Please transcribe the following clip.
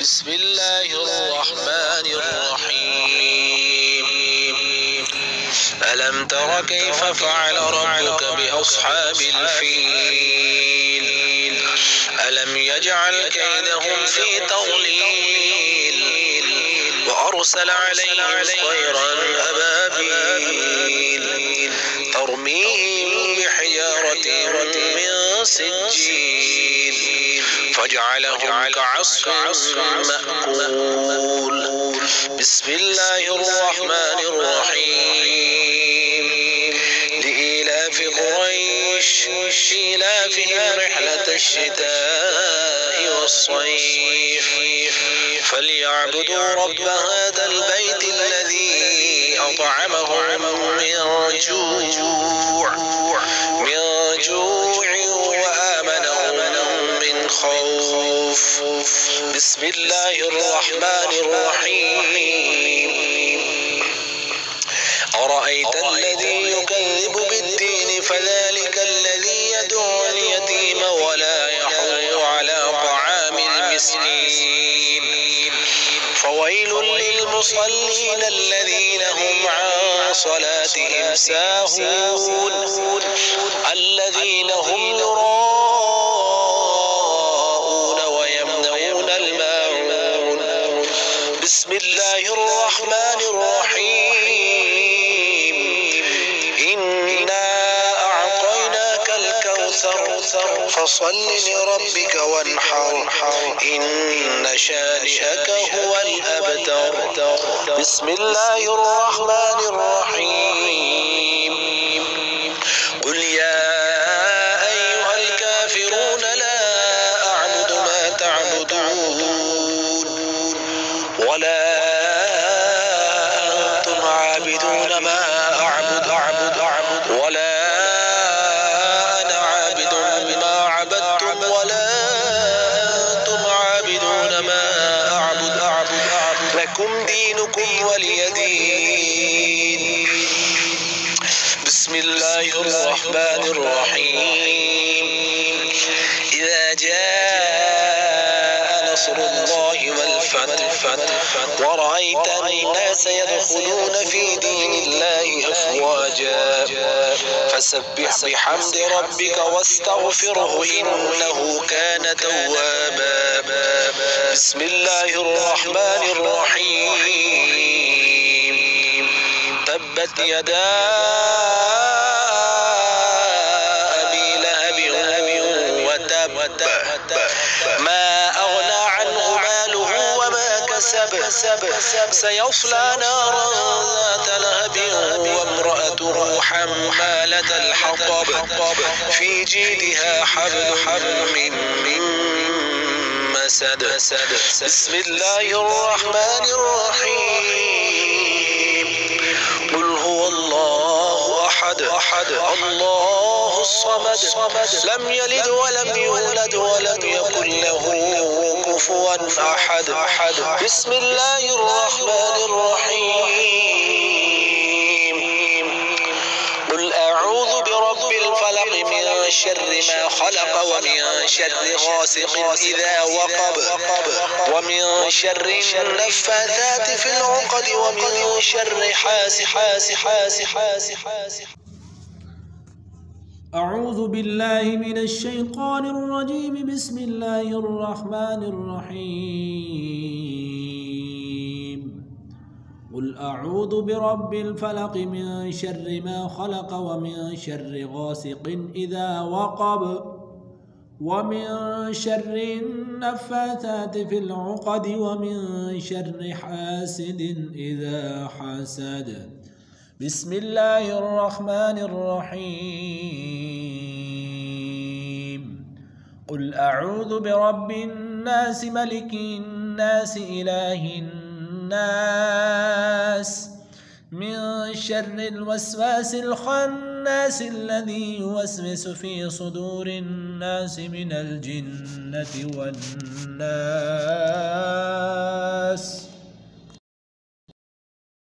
بسم الله الرحمن الرحيم. ألم تر كيف فعل ربك بأصحاب الفيل؟ ألم يجعل كيدهم في تضليل وأرسل عليهم طيرا أبابيل ترميهم بحجارة من سجيل فجعلهم كعصف مأكول. بسم الله الرحمن الرحيم. لإيلاف قريش إيلافهم رحلة الشتاء والصيف فليعبدوا رب هذا البيت الذي أطعمهم من جوع وآمنهم من خوف. بسم الله الرحمن الرحيم. أرأيت الذي يكذب بالدين فذلك الذي يدعو اليتيم ولا يحض على طعام المسكين فويل للمصلين الذين هم عن صلاتهم ساهون الذين هم يراءون ويمنعون الماعون. بسم الله الرحمن الرحيم. إنا أعطيناك الكوثر فصل لربك وانحر إن شانئك هو الأبتر. بسم الله الرحمن الرحيم. قل يا أيها الكافرون لا أعبد ما تعبدون ولا أنتم عابدون ما أعبد ولا أنا عابد ما عبدتم ولا أنتم عابدون ما أعبد لكم دينكم ولي دين. بسم الله الرحمن الرحيم. إذا جاء نصر الله والفتح ورأيت الناس يدخلون في دين الله أفواجا فسبح بحمد ربك واستغفره إنه كان توابا. بسم الله الرحمن الرحيم. تبت يدا أبي لهب وتب ما أغنى عنه ماله وما كسب سيصلى نارا ذات لهب وامرأته حمالة الحطب في جيدها حبل من مسد. بسم الله الرحمن الرحيم. قل هو الله أحد الله الصمد لم يلد ولم يولد ولم يكن له كفوا أحد. بسم الله الرحمن الرحيم. قل أعوذ برب الفلق من شر ما خلق ومن شر غاسق إذا وقب ومن شر النفاثات في العقد ومن شر حاسد. أعوذ بالله من الشيطان الرجيم. بسم الله الرحمن الرحيم. قل أعوذ برب الفلق من شر ما خلق ومن شر غاسق إذا وقب ومن شر النفاثات في العقد ومن شر حاسد إذا حسد. بسم الله الرحمن الرحيم. قل أعوذ برب الناس ملك الناس إله الناس من شر الوسواس الخناس الذي يوسوس في صدور الناس من الجنة والناس.